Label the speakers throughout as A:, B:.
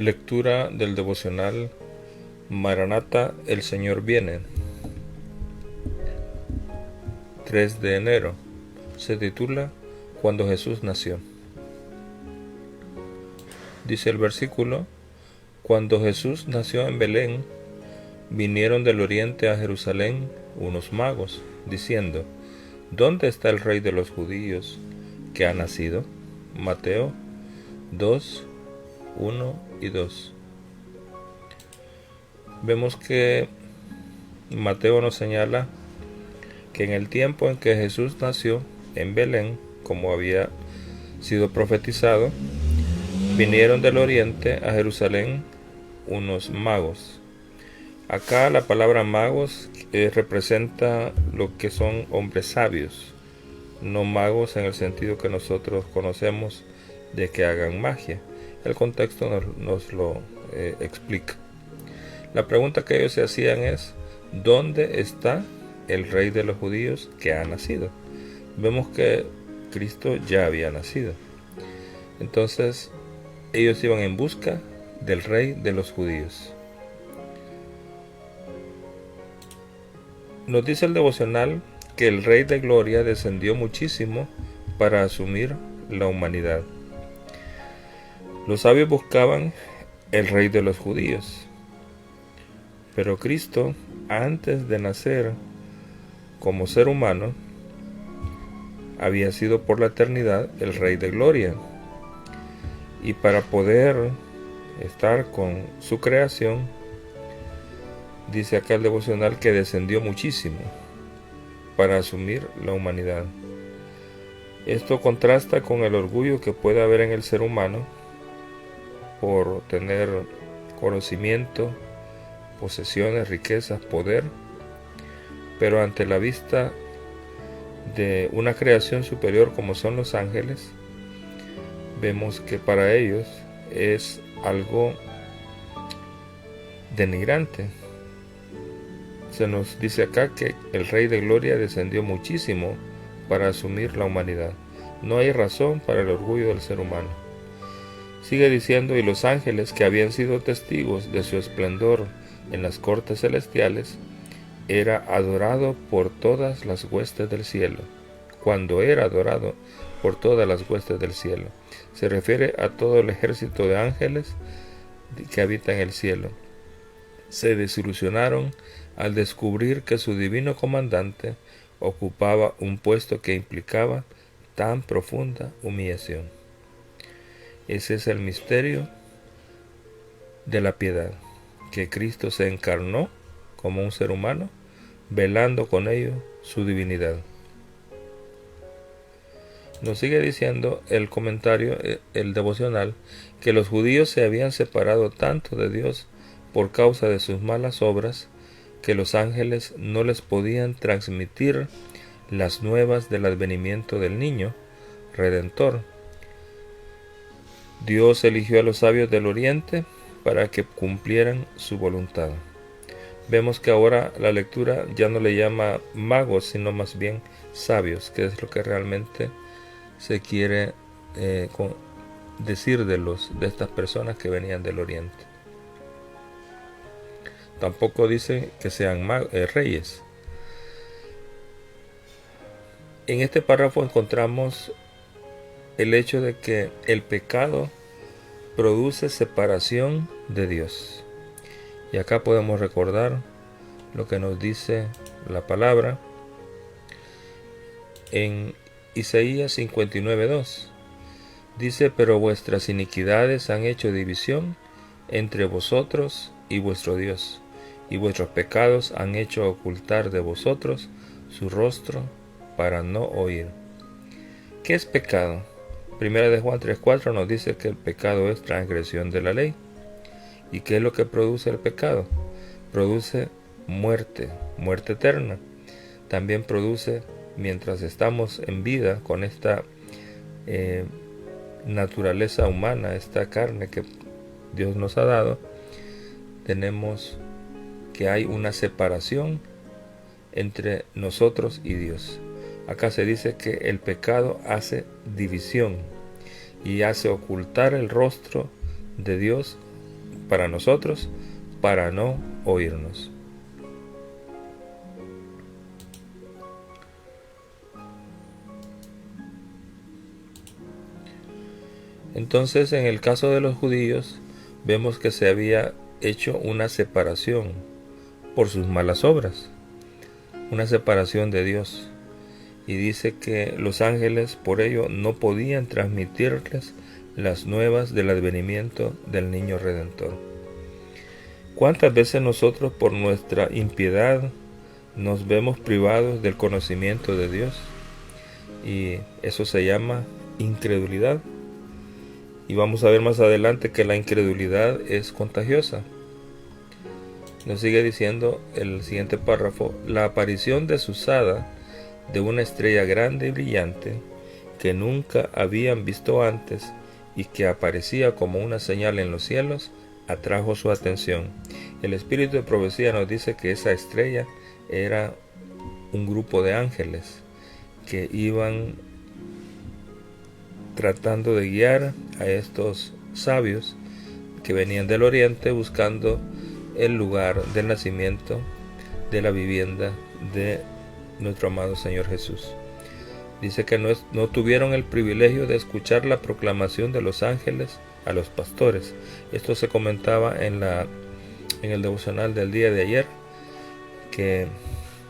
A: Lectura del devocional Maranata, el Señor viene. 3 de enero. Se titula Cuando Jesús nació. Dice el versículo: Cuando Jesús nació en Belén, vinieron del oriente a Jerusalén unos magos, diciendo: ¿Dónde está el Rey de los judíos que ha nacido? Mateo 2, 1 y 2. Vemos que Mateo nos señala que en el tiempo en que Jesús nació en Belén, como había sido profetizado, vinieron del oriente a Jerusalén unos magos. Acá la palabra magos representa lo que son hombres sabios, no magos en el sentido que nosotros conocemos de que hagan magia. El contexto nos lo explica. La pregunta que ellos se hacían es: ¿dónde está el Rey de los judíos que ha nacido? Vemos que Cristo ya había nacido. Entonces ellos iban en busca del Rey de los judíos. Nos dice el devocional que el Rey de Gloria descendió muchísimo para asumir la humanidad. Los sabios buscaban el Rey de los judíos, pero Cristo, antes de nacer como ser humano, había sido por la eternidad el Rey de Gloria. Y para poder estar con su creación, dice acá el devocional que descendió muchísimo para asumir la humanidad. Esto contrasta con el orgullo que puede haber en el ser humano por tener conocimiento, posesiones, riquezas, poder, pero ante la vista de una creación superior como son los ángeles, vemos que para ellos es algo denigrante. Se nos dice acá que el Rey de Gloria descendió muchísimo para asumir la humanidad. No hay razón para el orgullo del ser humano. Sigue diciendo: y los ángeles que habían sido testigos de su esplendor en las cortes celestiales, era adorado por todas las huestes del cielo. Cuando era adorado por todas las huestes del cielo, se refiere a todo el ejército de ángeles que habita en el cielo. Se desilusionaron al descubrir que su divino comandante ocupaba un puesto que implicaba tan profunda humillación. Ese es el misterio de la piedad, que Cristo se encarnó como un ser humano, velando con ello su divinidad. Nos sigue diciendo el comentario, el devocional, que los judíos se habían separado tanto de Dios por causa de sus malas obras, que los ángeles no les podían transmitir las nuevas del advenimiento del niño Redentor. Dios eligió a los sabios del oriente para que cumplieran su voluntad. Vemos que ahora la lectura ya no le llama magos, sino más bien sabios, que es lo que realmente se quiere decir de estas personas que venían del oriente. Tampoco dice que sean reyes. En este párrafo encontramos el hecho de que el pecado produce separación de Dios. Y acá podemos recordar lo que nos dice la palabra en Isaías 59:2. Dice: pero vuestras iniquidades han hecho división entre vosotros y vuestro Dios, y vuestros pecados han hecho ocultar de vosotros su rostro para no oír. ¿Qué es pecado? Primera de Juan 3:4 nos dice que el pecado es transgresión de la ley. ¿Y qué es lo que produce el pecado? Produce muerte, muerte eterna. También produce, mientras estamos en vida con esta naturaleza humana, esta carne que Dios nos ha dado, tenemos que hay una separación entre nosotros y Dios. Acá se dice que el pecado hace división y hace ocultar el rostro de Dios para nosotros para no oírnos. Entonces, en el caso de los judíos, vemos que se había hecho una separación por sus malas obras, una separación de Dios. Y dice que los ángeles por ello no podían transmitirles las nuevas del advenimiento del niño redentor. ¿Cuántas veces nosotros por nuestra impiedad nos vemos privados del conocimiento de Dios? Y eso se llama incredulidad. Y vamos a ver más adelante que la incredulidad es contagiosa. Nos sigue diciendo el siguiente párrafo: la aparición desusada de una estrella grande y brillante que nunca habían visto antes y que aparecía como una señal en los cielos atrajo su atención. El espíritu de profecía nos dice que esa estrella era un grupo de ángeles que iban tratando de guiar a estos sabios que venían del oriente buscando el lugar del nacimiento de la vivienda de nuestro amado Señor Jesús. Dice que no tuvieron el privilegio de escuchar la proclamación de los ángeles a los pastores. Esto se comentaba en el devocional del día de ayer, que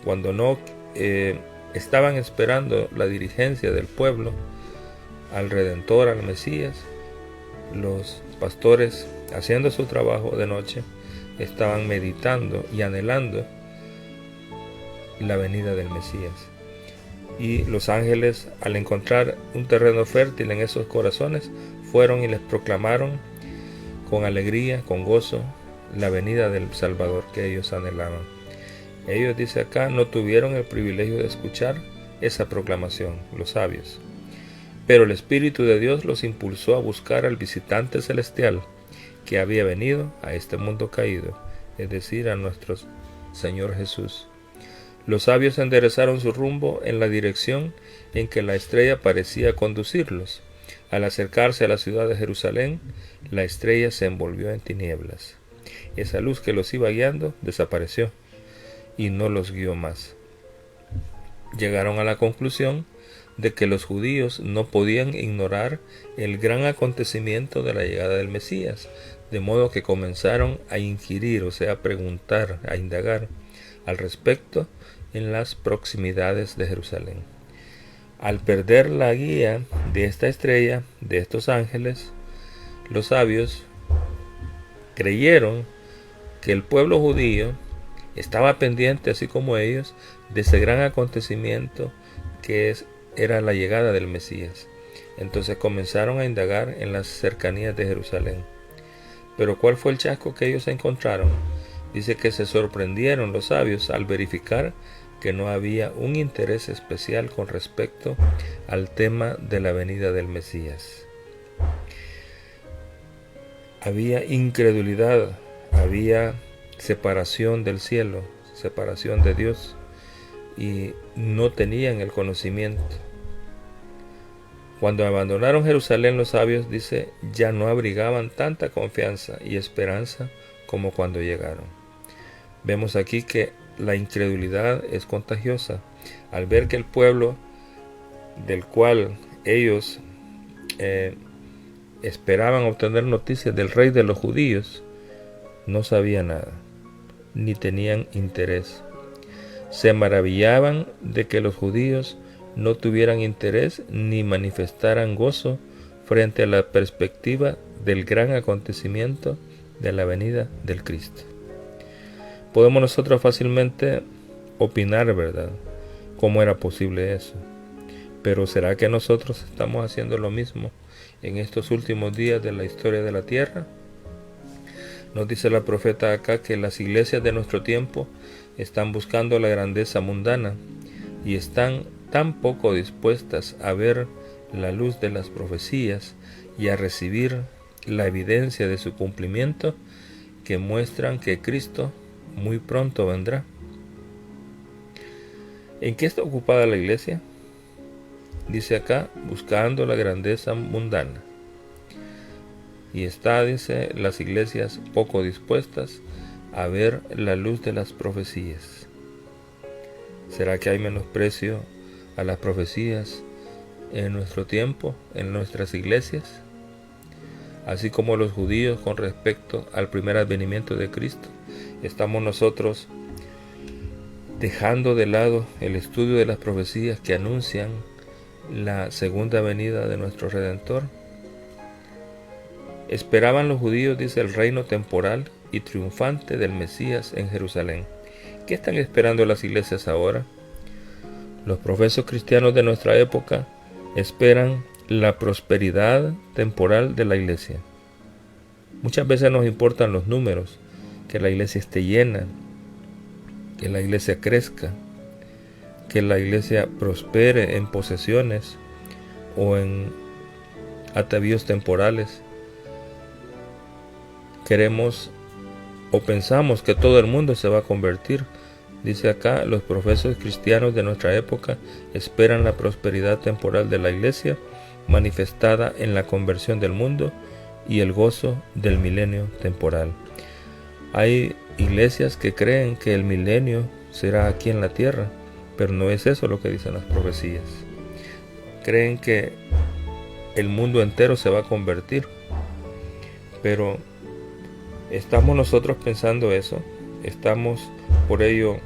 A: cuando no estaban esperando la dirigencia del pueblo al Redentor, al Mesías, los pastores, haciendo su trabajo de noche, estaban meditando y anhelando la venida del Mesías. Y los ángeles, al encontrar un terreno fértil en esos corazones, fueron y les proclamaron con alegría, con gozo, la venida del Salvador que ellos anhelaban. Ellos, dice acá, no tuvieron el privilegio de escuchar esa proclamación, los sabios. Pero el Espíritu de Dios los impulsó a buscar al visitante celestial que había venido a este mundo caído, es decir, a nuestro Señor Jesús. Los sabios enderezaron su rumbo en la dirección en que la estrella parecía conducirlos. Al acercarse a la ciudad de Jerusalén, la estrella se envolvió en tinieblas. Esa luz que los iba guiando desapareció y no los guió más. Llegaron a la conclusión de que los judíos no podían ignorar el gran acontecimiento de la llegada del Mesías, de modo que comenzaron a inquirir, o sea, a preguntar, a indagar al respecto en las proximidades de Jerusalén. Al perder la guía de esta estrella, de estos ángeles, los sabios creyeron que el pueblo judío estaba pendiente, así como ellos, de ese gran acontecimiento que era la llegada del Mesías. Entonces comenzaron a indagar en las cercanías de Jerusalén. Pero ¿cuál fue el chasco que ellos encontraron? Dice que se sorprendieron los sabios al verificar que no había un interés especial con respecto al tema de la venida del Mesías. Había incredulidad, había separación del cielo, separación de Dios, y no tenían el conocimiento. Cuando abandonaron Jerusalén, los sabios, dice, ya no abrigaban tanta confianza y esperanza como cuando llegaron. Vemos aquí que la incredulidad es contagiosa. Al ver que el pueblo del cual ellos esperaban obtener noticias del rey de los judíos, no sabía nada, ni tenían interés. Se maravillaban de que los judíos no tuvieran interés ni manifestaran gozo frente a la perspectiva del gran acontecimiento de la venida del Cristo. Podemos nosotros fácilmente opinar, ¿verdad?, cómo era posible eso. Pero ¿será que nosotros estamos haciendo lo mismo en estos últimos días de la historia de la tierra? Nos dice la profeta acá que las iglesias de nuestro tiempo están buscando la grandeza mundana y están tan poco dispuestas a ver la luz de las profecías y a recibir la evidencia de su cumplimiento, que muestran que Cristo muy pronto vendrá. ¿En qué está ocupada la iglesia? Dice acá, buscando la grandeza mundana. y está, dice, las iglesias poco dispuestas a ver la luz de las profecías. ¿Será que hay menosprecio a las profecías en nuestro tiempo, en nuestras iglesias? Así como los judíos con respecto al primer advenimiento de Cristo, estamos nosotros dejando de lado el estudio de las profecías que anuncian la segunda venida de nuestro Redentor. Esperaban los judíos, dice, el reino temporal y triunfante del Mesías en Jerusalén. ¿Qué están esperando las iglesias ahora? Los profesos cristianos de nuestra época esperan la prosperidad temporal de la iglesia. Muchas veces nos importan los números, que la iglesia esté llena, que la iglesia crezca, que la iglesia prospere en posesiones o en atavíos temporales. Queremos o pensamos que todo el mundo se va a convertir. Dice acá, los profesos cristianos de nuestra época esperan la prosperidad temporal de la iglesia manifestada en la conversión del mundo y el gozo del milenio temporal. Hay iglesias que creen que el milenio será aquí en la tierra, pero no es eso lo que dicen las profecías. Creen que el mundo entero se va a convertir, pero ¿estamos nosotros pensando eso? ¿Estamos por ello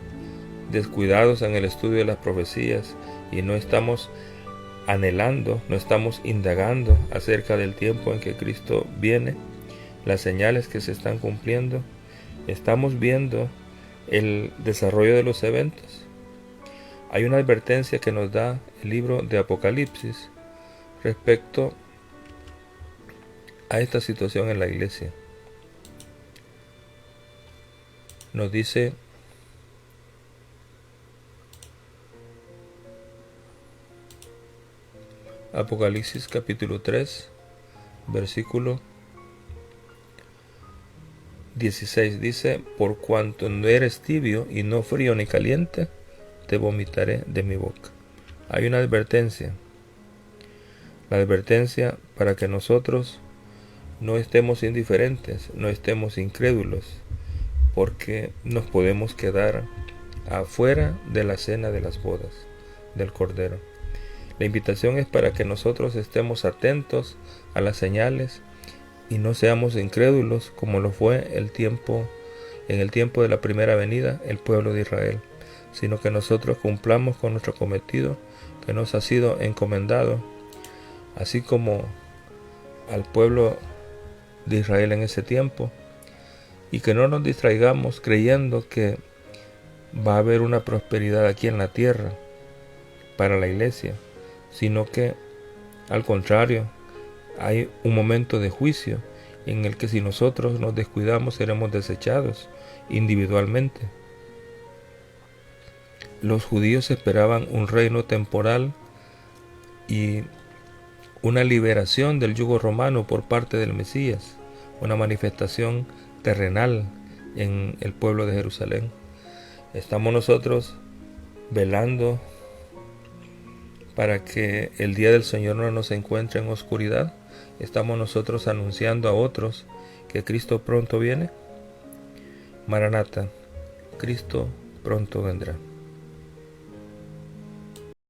A: descuidados en el estudio de las profecías y no estamos anhelando, no estamos indagando acerca del tiempo en que Cristo viene, las señales que se están cumpliendo? ¿Estamos viendo el desarrollo de los eventos? Hay una advertencia que nos da el libro de Apocalipsis respecto a esta situación en la iglesia. Nos dice: Apocalipsis capítulo 3, versículo 16, dice: por cuanto no eres tibio y no frío ni caliente, te vomitaré de mi boca. Hay una advertencia. La advertencia para que nosotros no estemos indiferentes, no estemos incrédulos, porque nos podemos quedar afuera de la cena de las bodas del Cordero. La invitación es para que nosotros estemos atentos a las señales y no seamos incrédulos como lo fue en el tiempo de la primera venida el pueblo de Israel, sino que nosotros cumplamos con nuestro cometido que nos ha sido encomendado, así como al pueblo de Israel en ese tiempo, y que no nos distraigamos creyendo que va a haber una prosperidad aquí en la tierra para la iglesia, sino que al contrario, hay un momento de juicio en el que si nosotros nos descuidamos seremos desechados individualmente. Los judíos esperaban un reino temporal y una liberación del yugo romano por parte del Mesías, una manifestación terrenal en el pueblo de Jerusalén. Estamos nosotros velando para que el día del Señor no nos encuentre en oscuridad. Estamos nosotros anunciando a otros que Cristo pronto viene. Maranata, Cristo pronto vendrá.